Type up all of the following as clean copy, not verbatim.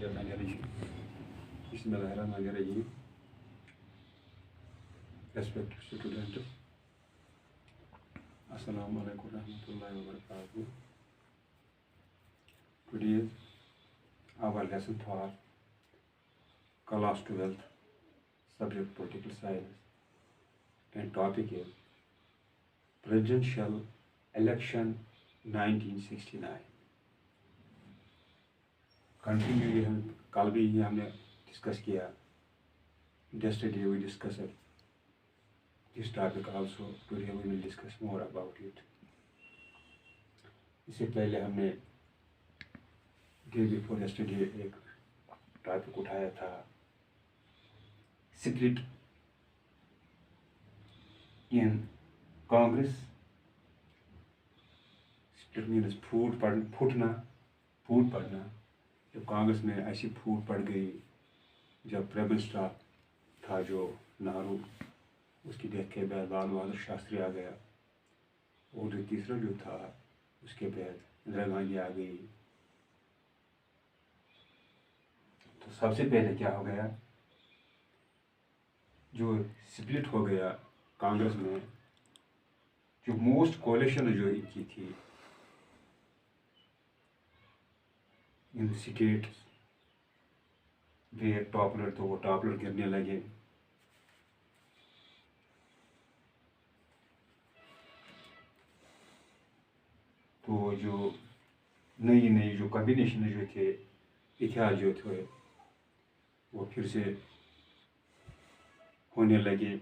Bismillahirrahmanirrahim. Bismillahirrahmanirrahim. Respected students, Assalamu alaikum warahmatullahi wabarakatuh. Today our lesson for class 12th, subject political science, and topic is presidential election 1969. Continue हम कल भी हमने discuss किया. Yesterday we discussed this topic also. Today we will discuss more about it. इससे पहले हमने day before yesterday एक topic उठाया था, split in Congress. Split means फूट पड़ना. जब कांग्रेस में ऐसी फूट पड़ गई, जब प्राइम मिनिस्टर था जो नेहरू, उसकी डेथ के बाद लाल बहादुर शास्त्री आ गया, और जो तीसरा जो था उसके बाद इंदिरा गांधी आ गई. तो सबसे पहले क्या हो गया, जो स्प्लिट हो गया कांग्रेस में, जो मोस्ट कोalition जो इनकी थी इन स्टेट वे टॉपलर, तो वो टॉपलर गिरने लगे. तो जो नई जो कॉम्बिनेशन जो थे, इतिहास जो थे, वो फिर से होने लगे.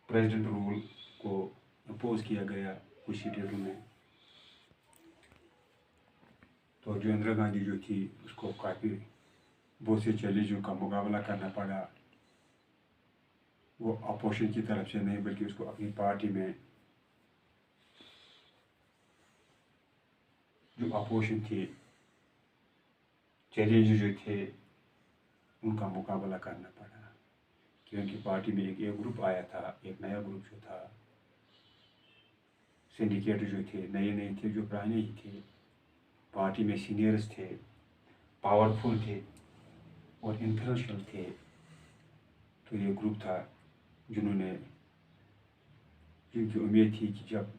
प्रेसिडेंट रूल को अपोज किया गया कुछ स्टेटों में. तो जो इंदिरा गांधी जो थी, उसको काफ़ी बहुत से चैलेंजों का मुकाबला करना पड़ा. वो अपोजिशन की तरफ से नहीं, बल्कि उसको अपनी पार्टी में जो अपोजिशन थी, चैलेंज जो थे, उनका मुकाबला करना पड़ा. क्योंकि पार्टी में एक ग्रुप आया था, एक नया ग्रुप जो था, सिंडिकेट जो थे, नए थे, जो पुराने ही थे. पार्टी में सीनियर्स थे, पावरफुल थे और इन्फ्लुएंशियल थे. तो ये ग्रुप था जिनकी उम्मीद थी कि जब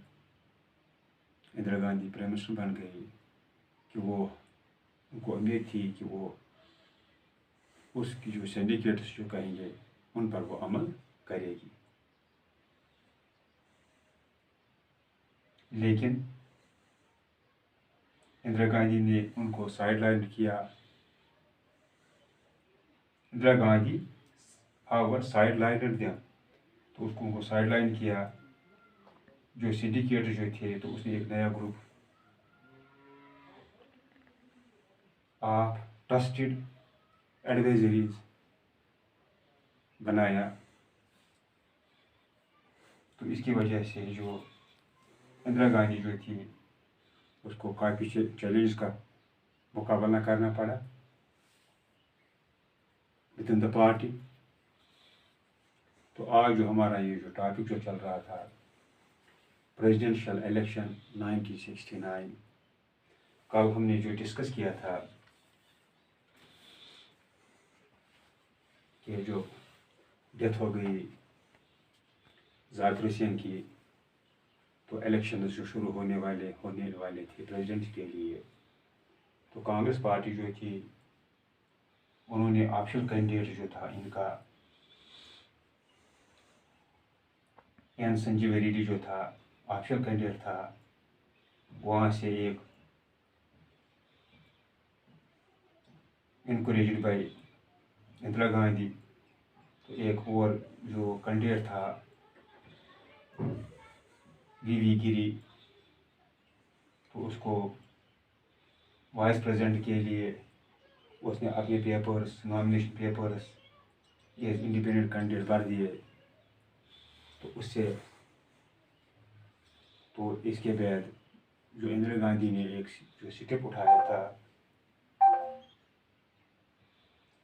इंदिरा गांधी प्राइम मिनिस्टर बन गई, कि उनको उम्मीद थी कि वो उसकी जो सिंडिकेट्स जो कहेंगे उन पर वो अमल करेगी. लेकिन इंदिरा गांधी ने उनको साइडलाइन किया. इंदिरा गांधी हाउएवर साइडलाइनेड देम, तो उनको साइडलाइन किया. जो सिंडिकेट जो थे, तो उसने एक नया ग्रुप ऑफ ट्रस्टेड एडवाइजरीज बनाया. तो इसकी वजह से जो इंदिरा गांधी जो थी, उसको काफ़ी चैलेंज का मुकाबला करना पड़ा विद इन द पार्टी. तो आज जो हमारा ये जो टॉपिक जो चल रहा था, प्रेसिडेंशियल इलेक्शन 1969, कल हमने जो डिस्कस किया था कि जो डेथ हो गई जाकिर हुसैन की, तो इलेक्शन जो शुरू होने वाले थे प्रेसिडेंट के लिए. तो कांग्रेस पार्टी जो थी, उन्होंने ऑप्शनल कैंडिडेट जो था इनका, एन संजीव रेड्डी जो था ऑप्शनल कैंडिडेट था. वहाँ से एक इनकरेज्ड बाय इंदिरा गांधी, तो एक और जो कैंडिडेट था वी गिरी, तो उसको वाइस प्रेसिडेंट के लिए उसने अपने papers, nomination papers as independent candidate भर दिए. तो इसके बाद जो इंदिरा गांधी ने एक जो स्टेप उठाया था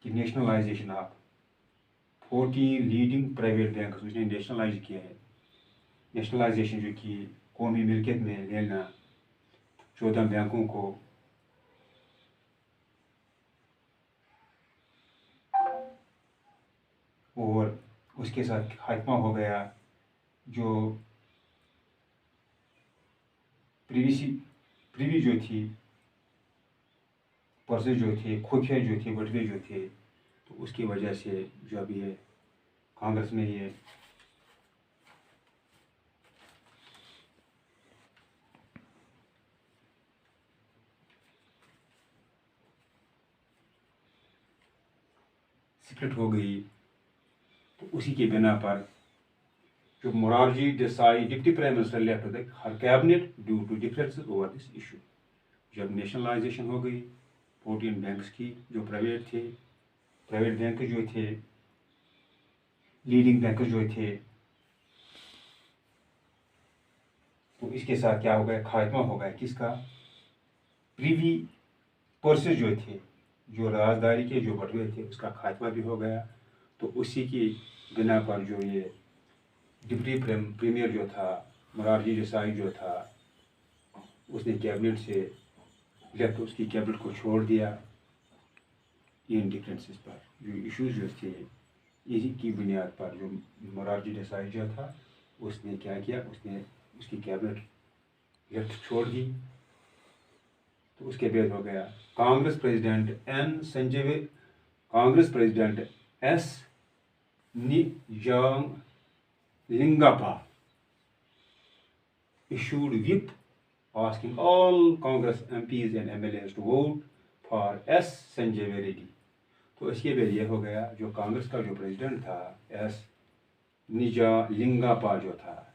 कि nationalisation of 40 leading private bank उसने नेशनलाइज किया है. नेशनलाइजेशन जो की कौमी मिल्कियत में लेना 14 बैंकों को और उसके साथ खात्मा हो गया जो प्रीवी जो थी, पर्सेस जो थे, खुफिया जो थे, बटवे जो थे, तो उसकी वजह से जो अभी ये कांग्रेस में ये स्प्लिट हो गई, तो उसी के बिना पर जो Morarji Desai deputy prime minister left her cabinet due to differences over this issue. जब नेशनलाइजेशन हो गई 14 बैंक्स की जो प्राइवेट थे, प्राइवेट बैंक जो थे, लीडिंग बैंक जो थे, तो इसके साथ क्या हो गया, खात्मा हो गया किसका, प्रीवी पर्सेस जो थे, जो राजदारी के जो बटवे थे, उसका खात्मा भी हो गया। तो उसी की बिना पर जो ये डिप्टी प्रीमियर जो था मोरारजी देसाई जो था, उसने कैबिनेट से लेफ्ट, उसकी कैबिनेट को छोड़ दिया इन डिफरेंसेस पर। जो इश्यूज जो थे इसी की बुनियाद पर जो मोरारजी देसाई जो था उसने क्या किया, उसने उसकी कैबिनेट लेफ्ट छोड़ दी। तो उसके बाद हो गया Congress president S Nijalingappa issued whip asking all Congress MPs and MLAs to vote for S. Sanjay Reddy. तो इसके बाद ये हो गया जो कांग्रेस का जो प्रेसिडेंट था एस निजालिंगप्पा जो था,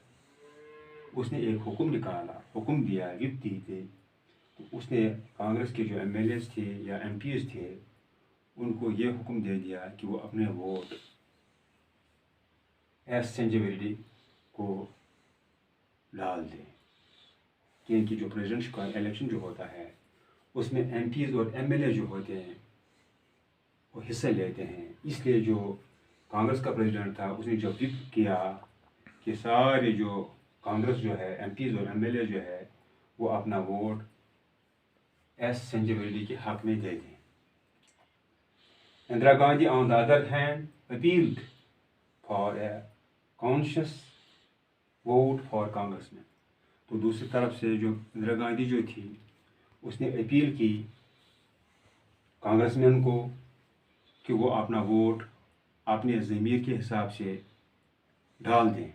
उसने एक हुक्म निकाला, हुक्म दिया, विप दी थी। तो उसने कांग्रेस के जो MLAs थे या MPs थे उनको ये हुक्म दे दिया कि वो अपने वोट एस संजय रेड्डी को डाल दें, क्योंकि जो प्रेसिडेंट का इलेक्शन जो होता है उसमें MPs और MLA जो होते हैं वो हिस्सा लेते हैं। इसलिए जो कांग्रेस का प्रेसिडेंट था उसने जब विप किया कि सारे जो कांग्रेस जो है MPs और MLA जो है वो अपना वोट एस संजय रेड्डी के हक में दे दें। Indira Gandhi on the other hand appealed for a conscious vote for congressman. तो दूसरी तरफ से जो इंदिरा गांधी जो थी उसने अपील की कांग्रेसमैन को कि वो अपना वोट अपने ज़मीर के हिसाब से डाल दें।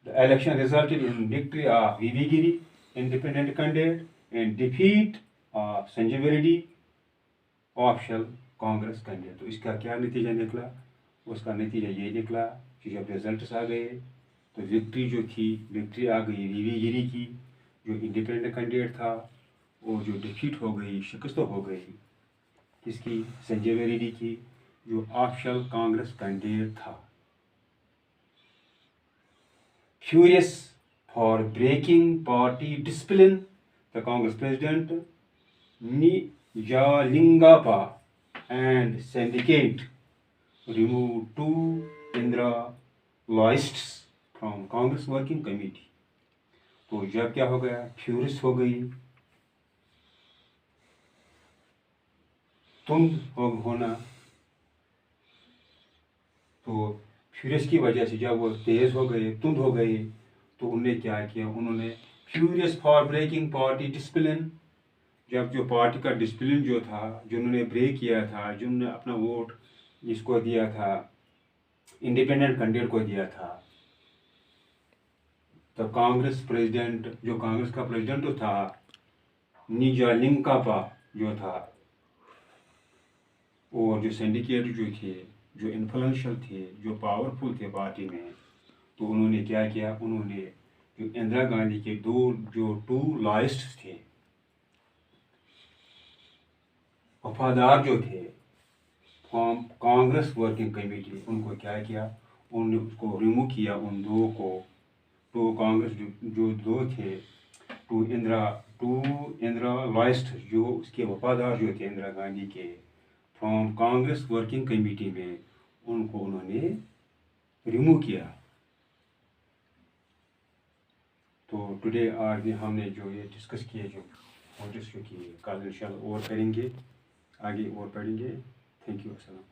The election resulted in victory of VV Giri, independent candidate, and defeat of Sanjay Reddy, official Congress candidate. तो इसका क्या नतीजा निकला, उसका नतीजा ये निकला कि जब रिजल्ट्स आ गए तो विक्ट्री जो थी, विक्ट्री आ गई वीवी गिरी की जो इंडिपेंडेंट कैंडिडेट था, और जो डिफीट हो गई, शिकस्त हो गई किसकी, संजय रेड्डी की जो ऑफिशियल कांग्रेस कैंडिडेट था। Furious for breaking party discipline, the Congress president Nijalingappa and syndicate removed 2 Indra loyists from Congress working committee। तो जब क्या हो गया, फ्यूरियस हो गई, तुंद होना, तो फ्यूरियस की वजह से जब वो तेज हो गए, तुंद हो गए, तो उन्होंने क्या किया, उन्होंने furious for breaking party discipline, जब जो पार्टी का डिसिप्लिन जो था, जिन्होंने ब्रेक किया था, जिन्होंने अपना वोट इसको दिया था, इंडिपेंडेंट कैंडिडेट को दिया था, तो कांग्रेस प्रेसिडेंट, जो कांग्रेस का प्रेसिडेंट तो था निजालिंगप्पा जो था, और जो सिंडिकेट जो थे, जो इन्फ्लुएंशियल थे, जो पावरफुल थे पार्टी में, तो उन्होंने क्या किया, उन्होंने जो इंदिरा गांधी के टू लॉयस्ट थे, वफादार जो थे कांग्रेस वर्किंग कमेटी, उनको क्या किया, उन्होंने उसको रिमूव किया, उन दो को, तो कांग्रेस जो दो थे, टू इंदिरा लॉयस्ट, जो उसके वफादार जो थे इंदिरा गांधी के, फ्रॉम कांग्रेस वर्किंग कमेटी में, उनको उन्होंने रिमूव किया। तो टुडे आज हमने जो ये डिस्कस किए, जो और जिसको कि कल इंशाल्लाह और करेंगे, आगे और पढ़ेंगे। थैंक यू, अस्सलाम।